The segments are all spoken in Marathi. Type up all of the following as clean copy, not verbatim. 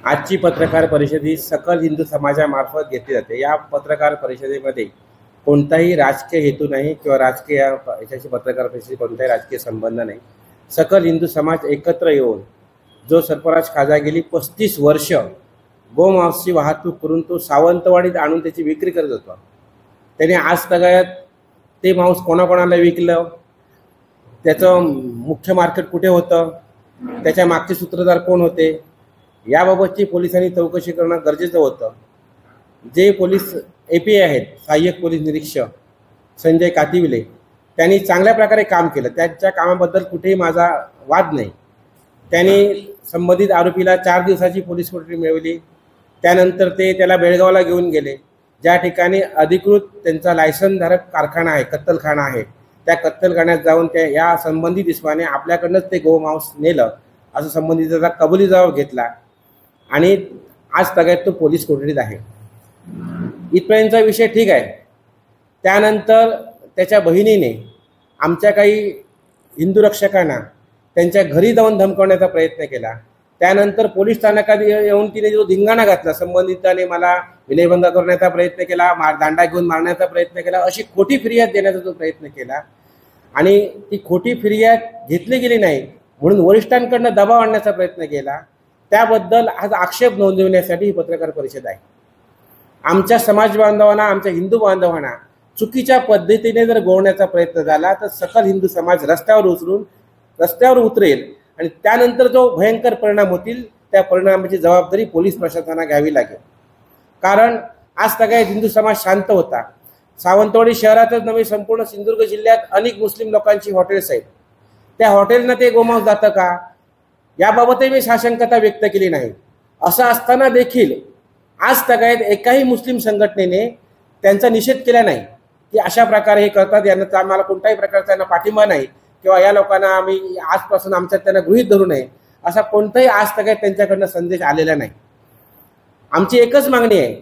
आजची पत्रकार परिषद ही सकल हिंदू समाजामार्फत घेतली जाते। या पत्रकार परिषदेमध्ये कोणताही राजकीय हेतू नाही किंवा राजकीय याच्याशी पत्रकार परिषदेशी कोणताही राजकीय संबंध नाही। सकल हिंदू समाज एकत्र येऊन जो सरफराज खाजा गेली 35 वर्ष गोमांसाची वाहतूक करून तो सावंतवाडीत आणून त्याची विक्री करत होता, त्याने आज तगायत ते मांस कोणाकोणाला विकलं, त्याचं मुख्य मार्केट कुठे होतं, त्याच्या मागचे सूत्रधार कोण होते, याबाबतची पोलिसांनी चौकशी करणं गरजेचं होतं। जे पोलीस API आहेत, सहाय्यक पोलीस निरीक्षक संजय कातिविले, त्यांनी चांगल्या प्रकारे काम केलं। त्यांच्या कामाबद्दल कुठेही माझा वाद नाही। त्यांनी संबंधित आरोपीला 4 दिवसाची पोलीस कोठडी मिळवली। त्यानंतर ते त्याला बेळगावला घेऊन गेले, ज्या ठिकाणी अधिकृत त्यांचा लायसन्सधारक कारखाना आहे, कत्तलखाना आहे। त्या कत्तलखान्यात जाऊन त्या या संबंधित इसमाने आपल्याकडनंच ते गोमांस नेलं असं संबंधिताचा कबुली जबाब घेतला आणि आज तगायत तो पोलीस कोठडीत आहे। इथपर्यंतचा विषय ठीक आहे। त्यानंतर त्याच्या बहिणीने आमच्या काही हिंदू रक्षकांना त्यांच्या घरी जाऊन धमकावण्याचा प्रयत्न केला। त्यानंतर पोलीस स्थानकात येऊन तिने जो धिंगाणा घातला, संबंधिताने मला विनयभंग करण्याचा प्रयत्न केला, दांडा घेऊन मारण्याचा प्रयत्न केला, अशी खोटी फिर्याद देण्याचा जो प्रयत्न केला आणि ती खोटी फिर्याद घेतली गेली नाही म्हणून वरिष्ठांकडून दबाव आणण्याचा प्रयत्न केला, त्याबद्दल आज आक्षेप नोंदवण्यासाठी ही पत्रकार परिषद आहे। आमच्या समाज बांधवांना, आमच्या हिंदू बांधवांना चुकीच्या पद्धतीने जर गोवण्याचा प्रयत्न झाला तर सकल हिंदू समाज रस्त्यावर उतरेल आणि त्यानंतर जो भयंकर परिणाम होतील त्या परिणामाची जबाबदारी पोलीस प्रशासनाला घ्यावी लागेल। कारण आज तगायत हिंदू समाज शांत होता। सावंतवाडी शहरातच नव्हे, संपूर्ण सिंधुदुर्ग जिल्ह्यात अनेक मुस्लिम लोकांची हॉटेल्स आहेत। त्या हॉटेलना ते गोमांस जातं का, याबाबतही मी साशंकता व्यक्त केली नाही। असं असताना देखील आज तगायत एकाही मुस्लिम संघटनेने त्यांचा निषेध केला नाही की अशा प्रकारे हे करतात, यांना आम्हाला कोणत्याही प्रकारचा त्यांना पाठिंबा नाही किंवा या लोकांना आम्ही आजपासून आमच्यात त्यांना गृहीत धरू नये, असा कोणताही आज तगायत त्यांच्याकडनं संदेश आलेला नाही। आमची एकच मागणी आहे,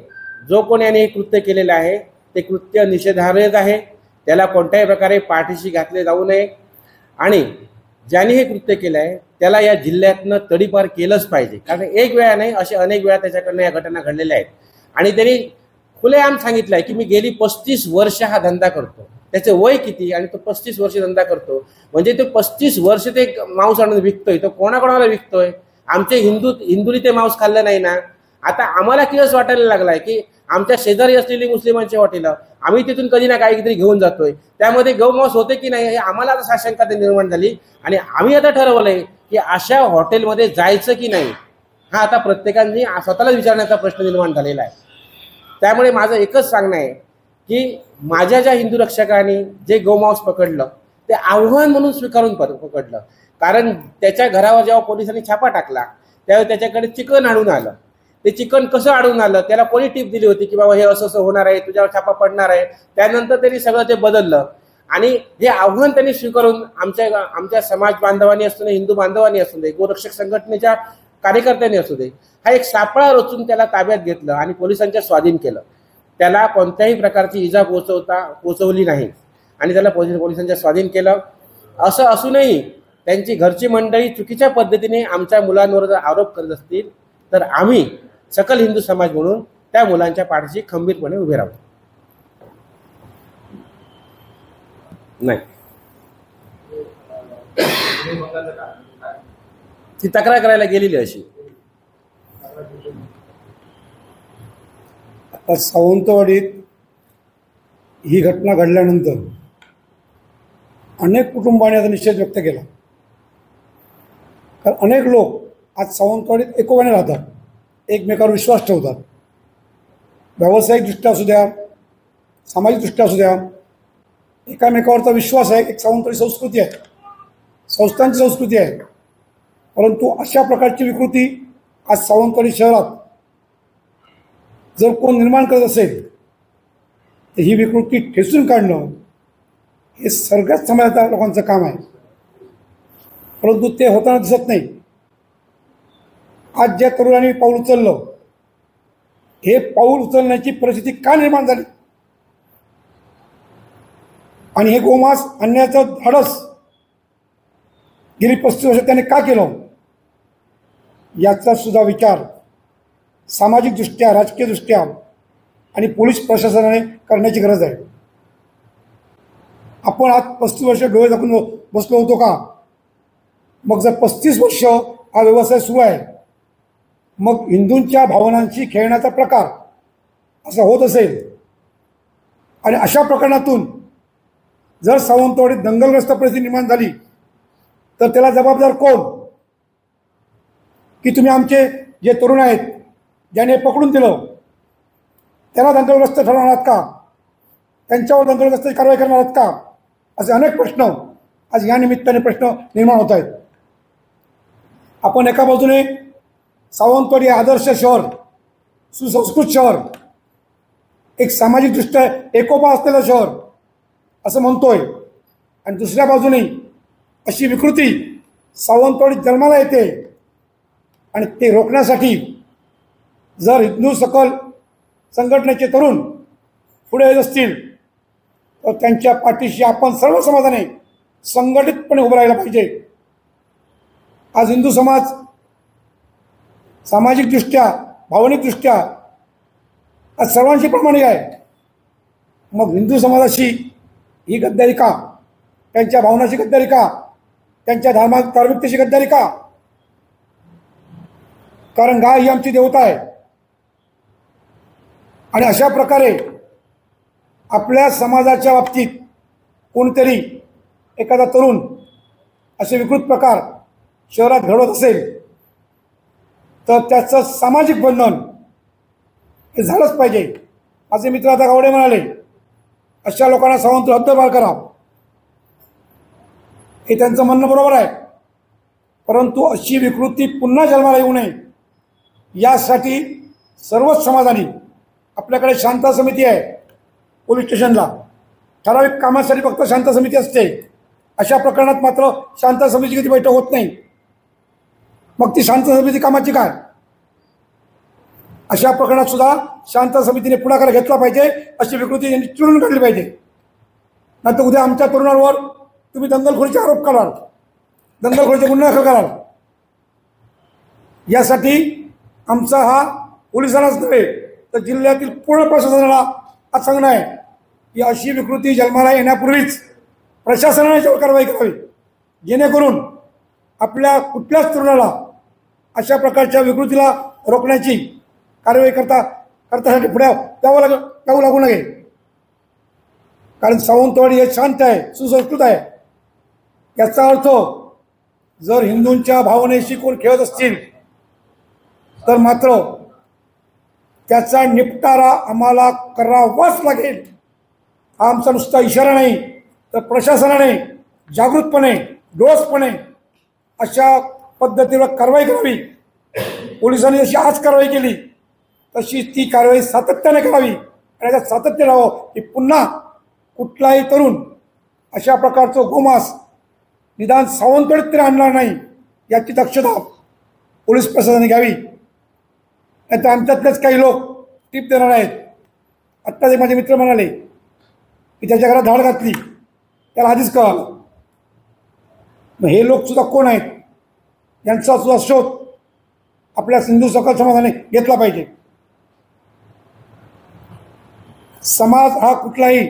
जो कोण याने हे कृत्य केलेलं आहे ते कृत्य निषेधार्ह आहे, त्याला कोणत्याही प्रकारे पाठीशी घातले जाऊ नये आणि ज्याने हे कृत्य केलं आहे त्याला या जिल्ह्यातनं तडीपार केलंच पाहिजे। कारण एक वेळा नाही, असे अनेक वेळा त्याच्याकडनं या घटना घडलेल्या आहेत आणि त्यांनी खुलेआम सांगितलं आहे की मी गेली 35 वर्ष हा धंदा करतो। त्याचे वय किती आणि तो 35 वर्ष धंदा करतो, म्हणजे तो 35 वर्ष ते मांस आणून विकतोय, तो कोणाकोणाला विकतोय? आमचे हिंदूनी ते मांस खाल्लं नाही ना। आता आम्हाला किळस वाटायला लागलाय की आमच्या शेजारी असलेली मुस्लिमांची हॉटेल आम्ही तिथून कधी ना काहीतरी घेऊन जातोय, त्यामध्ये गौमांस होते की नाही हे आम्हाला आता साशंकता निर्माण झाली आणि आम्ही आता ठरवलंय की अशा हॉटेलमध्ये जायचं की नाही हा आता प्रत्येकाने स्वतःला विचारण्याचा प्रश्न निर्माण झालेला आहे। त्यामुळे माझं एकच सांगणं आहे की माझ्या ज्या हिंदू रक्षकांनी जे गोमांस पकडलं ते आव्हान म्हणून स्वीकारून पकडलं। कारण त्याच्या घरावर जेव्हा पोलिसांनी छापा टाकला त्यावेळी त्याच्याकडे चिकन आढळून आलं। ते चिकन कसं आढळून आलं, त्याला कोणी टिप दिली होती की बाबा हे असं असं होणार आहे, तुझ्यावर छापा पडणार आहे, त्यानंतर त्यांनी सगळं ते बदललं आणि हे आव्हान त्यांनी स्वीकारून आमच्या समाज बांधवांनी असू दे, हिंदू बांधवांनी असू दे, गोरक्षक संघटनेच्या कार्यकर्त्यांनी असू दे, हा एक सापळा रचून त्याला ताब्यात घेतलं आणि पोलिसांच्या स्वाधीन केलं। त्याला कोणत्याही प्रकारची इजा पोचवली नाही आणि त्याला पोलिसांच्या स्वाधीन केलं। असं असूनही त्यांची घरची मंडळी चुकीच्या पद्धतीने आमच्या मुलांवर जर आरोप करत असतील तर आम्ही सकल हिंदू समाज म्हणून त्या मुलांच्या पाठीशी खंबीरपणे उभे राहू। नाही, ती तक्रार करायला गेलेली अशी। आता सावंतवाडीत ही घटना घडल्यानंतर अनेक कुटुंबांनी आता निषेध व्यक्त केला, कारण अनेक लोक आज सावंतवाडीत एकोप्याने राहतात, एकमेकावर विश्वास ठेवतात, व्यावसायिकदृष्ट्या असू द्या, सामाजिकदृष्ट्या असू द्या, एकामेकावरचा विश्वास आहे। एक सावंतवाडी संस्कृती आहे, संस्थांची संस्कृती आहे। परंतु अशा प्रकारची विकृती आज सावंतवाडी शहरात जर कोण निर्माण करत असेल तर ही विकृती ठेचून काढणं हे सगळ्याच समाजाच्या लोकांचं काम आहे, परंतु ते होताना दिसत नाही। आज ज्या तरुणांनी पाऊल उचललं, हे पाऊल उचलण्याची परिस्थिती का निर्माण झाली आणि हे गोमांस आणण्याचं धाडस गेली 35 वर्ष त्याने का केलं, याचा सुद्धा विचार सामाजिकदृष्ट्या, राजकीयदृष्ट्या आणि पोलीस प्रशासनाने करण्याची गरज आहे. आपण आज 35 वर्ष डोळे झाकून बसलो होतो का? मग जर 35 वर्ष हा व्यवसाय सुरू आहे, मग हिंदूंच्या भावनांशी खेळण्याचा प्रकार असा होत असेल आणि अशा प्रकरणातून जर सावंतवाडीत दंगलग्रस्त परिस्थिती निर्माण झाली तर त्याला जबाबदार कोण? की तुम्ही आमचे जे तरुण आहेत ज्याने पकडून दिलं त्यांना दंगलग्रस्त ठरवणार आहात का? त्यांच्यावर दंगलग्रस्ताची कारवाई करणार आहात का? असे अनेक प्रश्न आज या निमित्ताने प्रश्न निर्माण होत आहेत. आपण एका बाजूने सावंतवाडी आदर्श शहर, सुसंस्कृत शहर, एक सामाजिकदृष्ट्या एकोपा असलेलं शहर असं म्हणतोय आणि दुसऱ्या बाजूने अशी विकृती सावंतवाडीत जन्माला येते आणि ते रोखण्यासाठी जर हिंदू सकल संघटनेचे तरुण पुढे येत असतील तर त्यांच्या पाठीशी आपण सर्व समाजाने संघटितपणे उभं राहायला पाहिजे. आज हिंदू समाज सामाजिकदृष्ट्या, भावनिकदृष्ट्या आज सर्वांशी प्रामाणिक आहे. मग हिंदू समाजाशी ही गद्दारी का? त्यांच्या भावनाशी गद्दारी का? त्यांच्या धार्मिकतेशी गद्दारी का? कारण गाय ही आमची देवता आहे आणि अशा प्रकारे आपल्या समाजाच्या बाबतीत कोणतरी एखादा तरुण असे विकृत प्रकार शहरात घडवत असेल तर त्याचं सामाजिक बंधन हे झालंच पाहिजे. माझे मित्र आता गावडे म्हणाले अशा लोकांना सावंतवाडी हद्दपार करा, हे त्यांचं म्हणणं बरोबर आहे. परंतु अशी विकृती पुन्हा जन्माला येऊ नये यासाठी सर्वच समाजाने, आपल्याकडे शांता समिती आहे पोलीस स्टेशनला, ठराविक कामासाठी फक्त शांता समिती असते. अशा प्रकरणात मात्र शांता समितीची कधी बैठक होत नाही. मग ती शांत समिती कामाची काय? अशा प्रकरणात सुद्धा शांत समितीने पुढाकार घेतला पाहिजे. अशी विकृती यांनी चिरून काढली पाहिजे. नाही तर उद्या आमच्या तरुणांवर तुम्ही दंगलखोरीचे आरोप कराल, दंगलखोरीचे गुन्हे दाखल कराल. यासाठी आमचा हा पोलिसांनाच नव्हे तर जिल्ह्यातील पूर्ण प्रशासनाला आज सांगणं आहे की अशी विकृती जन्माला येण्यापूर्वीच प्रशासनाने याच्यावर कारवाई करावी, जेणेकरून आपल्या कुठल्याच तरुणाला अशा प्रकारच्या विकृतीला रोखण्याची कारवाई करतासाठी पुढे जाऊ लागू नये. कारण सावंतवाडी हे शांत आहे, सुसंस्कृत आहे. याचा अर्थ जर हिंदूंच्या भावनेशी कोण खेळत असतील तर मात्र त्याचा निपटारा आम्हाला करावाच लागेल. हा आमचा नुसता इशारा नाही तर प्रशासनाने जागृतपणे, डोसपणे अशा पद्धतीवर कारवाई करावी. पोलिसांनी जशी आज कारवाई केली तशी ती कारवाई सातत्याने करावी आणि त्याच्यात सातत्य राहावं की पुन्हा कुठलाही तरुण अशा प्रकारचं गोमांस निदान सावंतवाडीत तरी आणणार नाही याची दक्षता पोलीस प्रशासनाने घ्यावी. नाही तर आमच्यातलेच काही लोक टीप देणार आहेत. आत्ताच एक माझे मित्र म्हणाले की त्याच्या घरात धाड घातली, त्याला आधीच कळालं. मग हे लोक सुद्धा कोण आहेत यांचा सुद्धा शोध आपल्या हिंदू सकल समाजाने घेतला पाहिजे. समाज हा कुठलाही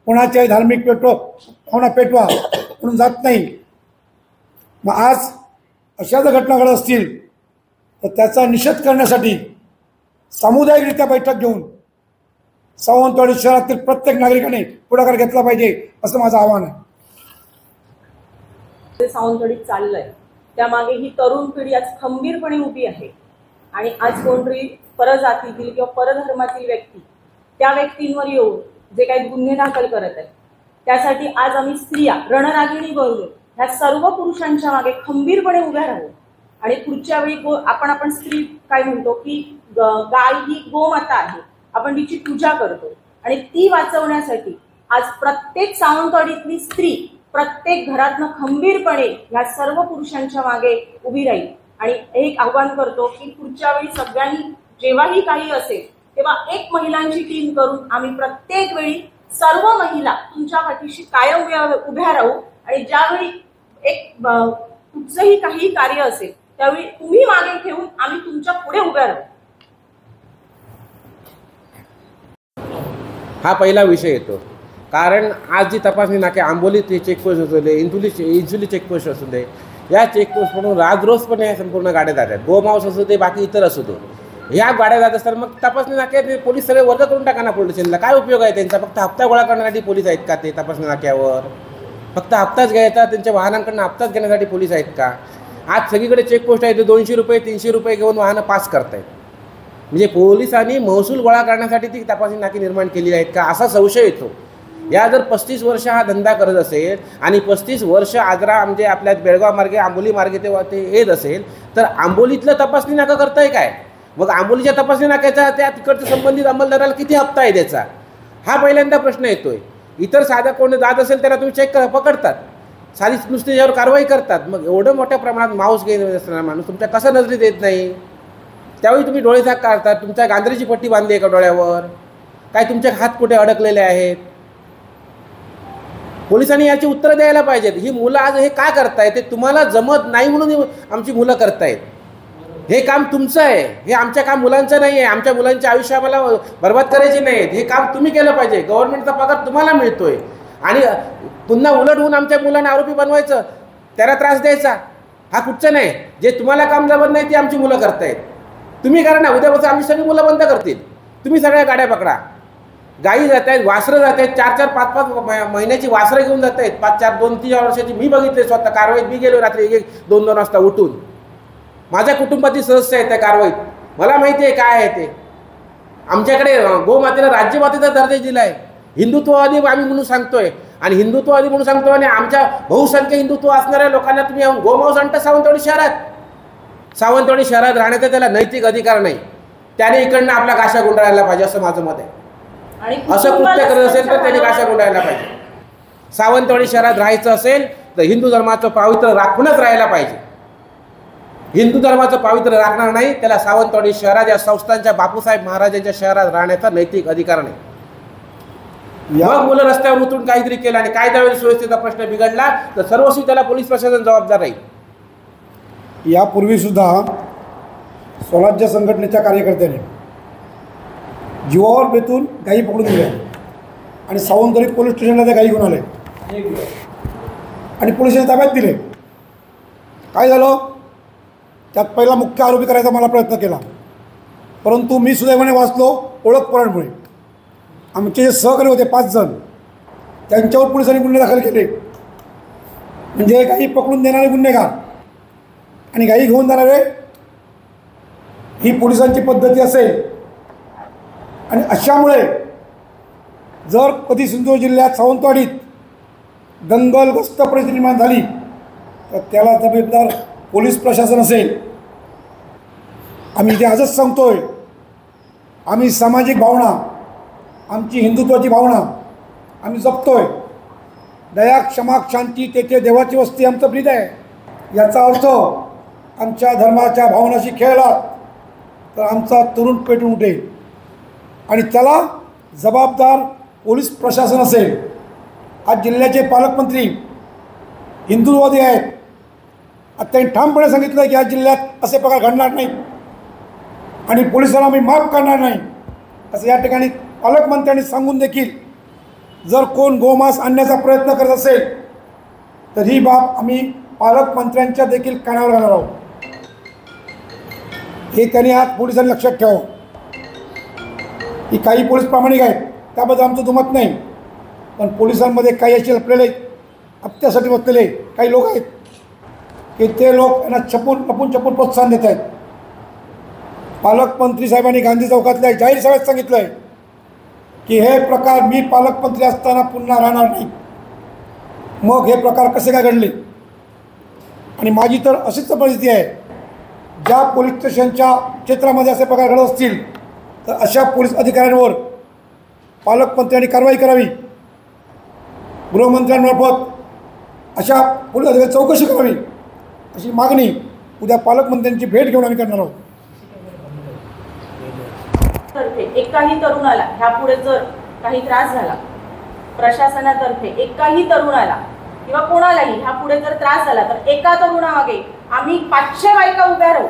कोणाच्याही धार्मिक भावना पेटवा म्हणून जात नाही. मग आज अशा जर घटना घडत असतील तर त्याचा निषेध करण्यासाठी सामुदायिकरित्या बैठक घेऊन सावंतवाडी शहरातील प्रत्येक नागरिकाने पुढाकार घेतला पाहिजे असं माझं आव्हान आहे. सावंतवाडीत चाललंय त्यामागे ही तरुण पिढी आज खंबीरपणे उभी आहे आणि आज कोणतरी परजातीतील किंवा परधर्मातील व्यक्ती त्या व्यक्तींवर येऊन जे काही गुन्हे दाखल करत आहेत त्यासाठी आज आम्ही स्त्रिया रणरागिणी बनून ह्या सर्व पुरुषांच्या मागे खंबीरपणे उभ्या राहू आणि पुढच्या वेळी आपण स्त्री काय म्हणतो की गाय ही गोमाता आहे, आपण तिची पूजा करतो आणि ती वाचवण्यासाठी आज प्रत्येक सावंतवाडीतली स्त्री प्रत्येक घरातनं खंबीरपणे ह्या सर्व पुरुषांच्या मागे उभी राहील. आणि एक आव्हान करतो की पुढच्या वेळी सगळ्यांनी जेव्हाही काही असेल तेव्हा एक महिलांची टीम करून आम्ही प्रत्येक वेळी सर्व महिला तुमच्या पाठीशी कायम उभ्या राहू आणि ज्यावेळी एक कुठचंही काही कार्य असेल त्यावेळी तुम्ही मागे ठेवून आम्ही तुमच्या पुढे उभ्या राहू. हा पहिला विषय येतो. कारण आज जी तपासणी नाके आंबोली चेकपोस्ट असू दे, इंसुली चेकपोस्ट असू दे, या चेकपोस्ट म्हणून राजरोसपणे संपूर्ण गाड्या जातात. गोमांस असू दे, बाकी इतर असू दे, ह्या गाड्या जात असतात. मग तपासणी नाक्यात पोलीस सगळे वर्ग करून टाका ना पोलीस स्टेशनला. काय उपयोग आहे त्यांचा? फक्त हप्ता गोळा करण्यासाठी पोलीस आहेत का ते तपासणी नाक्यावर? फक्त हप्ताच घ्यायचा, त्यांच्या वाहनांकडून हप्ताच घेण्यासाठी पोलीस आहेत का? आज सगळीकडे चेकपोस्ट आहे, 200 रुपये 300 रुपये घेऊन वाहनं पास करतायत. म्हणजे पोलिसांनी महसूल गोळा करण्यासाठी ती तपासणी नाके निर्माण केली आहेत का, असा संशय येतो. या जर 35 वर्ष हा धंदा करत असेल आणि 35 वर्ष आजरा म्हणजे आपल्या बेळगाव मार्गे आंबोली मार्गे ते येत असेल, तर आंबोलीतलं तपासणी नाका करताय काय? मग आंबोलीच्या तपासणी नाक्याचा त्या तिकडच्या संबंधित अंमलदाराला किती हप्ता आहे त्याचा? हा पहिल्यांदा प्रश्न येतोय. इतर साधा कोणी जात असेल त्याला तुम्ही चेक पकडतात, साधी नुसती यावर कारवाई करतात. मग एवढं मोठ्या प्रमाणात माऊस घेत असताना माणूस तुमच्या कसा नजरेत येत नाही? त्यावेळी तुम्ही डोळे झाक काढतात. तुमच्या गांधरीची पट्टी बांधली आहे का डोळ्यावर? काय तुमचे हात कुठे अडकलेले आहेत? पोलिसांनी याची उत्तरं द्यायला पाहिजेत. ही मुलं आज हे काय करतायत? ते तुम्हाला जमत नाही म्हणून आमची मुलं करतायत. हे काम तुमचं आहे, हे आमच्या काम मुलांचं नाही आहे. आमच्या मुलांचे आयुष्य आम्हाला बर्बाद करायचे नाहीत. हे काम तुम्ही केलं पाहिजे. गव्हर्नमेंटचा पगार तुम्हाला मिळतोय आणि पुन्हा उलट होऊन आमच्या मुलांना आरोपी बनवायचं, त्याला त्रास द्यायचा, हा कुठचं नाही. जे तुम्हाला काम जमत नाही ते आमची मुलं करतायत. तुम्ही करा ना. उद्यापासून आमची सगळी मुलं बंद करतील. तुम्ही सगळ्या गाड्या पकडा. गाई जात आहेत, वासरं जात आहेत, 4-4, 5-5 महिन्याची वासरं घेऊन जात आहेत. 5-4, 2-3 वर्षाची. मी बघितले स्वतः कारवाईत. मी गेलो रात्री 1-2 वाजता उठून. माझ्या कुटुंबातील सदस्य आहेत त्या कारवाईत. मला माहिती आहे काय आहे ते. आमच्याकडे गोमातेला राज्यमातेचा दर्जा दिला आहे. हिंदुत्ववादी आम्ही म्हणून सांगतोय आणि हिंदुत्ववादी म्हणून सांगतोय आणि आमच्या बहुसंख्य हिंदुत्व असणाऱ्या लोकांना तुम्ही गोमांस आणता सावंतवाडी शहरात. सावंतवाडी शहरात राहण्याचा त्याला नैतिक अधिकार नाही. त्याने इकडनं आपला गाशा गुंडाळायला पाहिजे असं माझं मत आहे. असं कृत्य करत असेल तर त्याने गाशा गुंडाळायला पाहिजे. सावंतवाडी शहरात राहायचं असेल तर हिंदू धर्माचं पावित्र्य राखूनच राहायला पाहिजे. हिंदू धर्माचं पावित्र्य राखणार नाही त्याला सावंतवाडी शहरात या संस्थांच्या बापूसाहेब महाराजांच्या शहरात राहण्याचा नैतिक अधिकार नाही. मग मुलं रस्त्यावर उतरून काहीतरी केलं आणि कायदा सुव्यवस्थेचा प्रश्न बिघडला तर सर्वस्वी त्याला पोलीस प्रशासन जबाबदार राहील. यापूर्वी सुद्धा स्वराज्य संघटनेच्या कार्यकर्त्याने जीवावर बेतून गायी पकडून दिल्या आणि सावंतवाडी पोलीस स्टेशनला त्या गायी घेऊन आले आणि पोलिसांनी ताब्यात दिले. काय झालं? त्यात पहिला मुख्य आरोपी करायचा मला प्रयत्न केला, परंतु मी सुदैवाने वाचलो ओळख पुराणमुळे. आमचे जे सहकारी होते 5 जण, त्यांच्यावर पोलिसांनी गुन्हे दाखल केले. म्हणजे गाई पकडून देणारे गुन्हेगार आणि गाई घेऊन जाणारे, ही पोलिसांची पद्धती असेल. आणि अशामुळे जर कधी सिंधुदुर्ग जिल्ह्यात सावंतवाडीत दंगलग्रस्त परिस्थिती निर्माण झाली तर त्याला जबाबदार पोलीस प्रशासन असेल. आम्ही इथे आजच सांगतोय, आम्ही सामाजिक भावना, आमची हिंदुत्वाची भावना आम्ही जपतोय. दया, क्षमा, शांती तेथे देवाची वस्ती आमचं प्रीत आहे. याचा अर्थ आमच्या धर्माच्या भावनाशी खेळला तर आमचा तरुण पेटून उठेल आणि त्याला जबाबदार पोलीस प्रशासन असेल. आज जिल्ह्याचे पालकमंत्री हिंदुत्ववादी आहेत. आता त्यांनी ठामपणे सांगितलं की या जिल्ह्यात असे प्रकार घडणार नाही आणि पोलिसांना आम्ही माफ करणार नाही असं या ठिकाणी पालकमंत्र्यांनी सांगून देखील जर कोण गोमांस आणण्याचा प्रयत्न करत असेल तर ही बाब आम्ही पालकमंत्र्यांच्या देखील कानावर घालणार आहोत. हे त्यांनी आज पोलिसांनी लक्षात ठेवावं की काही पोलीस प्रामाणिक आहेत, त्याबद्दल आमचं दुमत नाही. पण पोलिसांमध्ये काही असे लपलेले हप्त्यासाठी बसलेले काही लोक आहेत की ते लोक यांना लपून प्रोत्साहन देत आहेत. पालकमंत्री साहेबांनी गांधी चौकातल्या जाहीर सभेत सांगितलं आहे की हे प्रकार मी पालकमंत्री असताना पुन्हा राहणार नाही. मग हे प्रकार कसे काय घडले? आणि माझी तर अशीच परिस्थिती आहे, ज्या पोलीस स्टेशनच्या क्षेत्रामध्ये असे प्रकार घडत असतील तर अशा पोलीस अधिकाऱ्यांवर पालकमंत्र्यांनी कारवाई करावी. गृहमंत्र्यांमार्फत अशा पोलीस अधिकारी चौकशी करावी अशी मागणी उद्या पालकमंत्र्यांची भेट घेऊन आम्ही करणार आहोत. एकाही तरुणाला ह्यापुढे जर काही त्रास झाला प्रशासनातर्फे, एकाही तरुणाला किंवा कोणालाही ह्यापुढे जर त्रास झाला तर एका तरुणामागे आम्ही 500 बायका उभ्या राहू.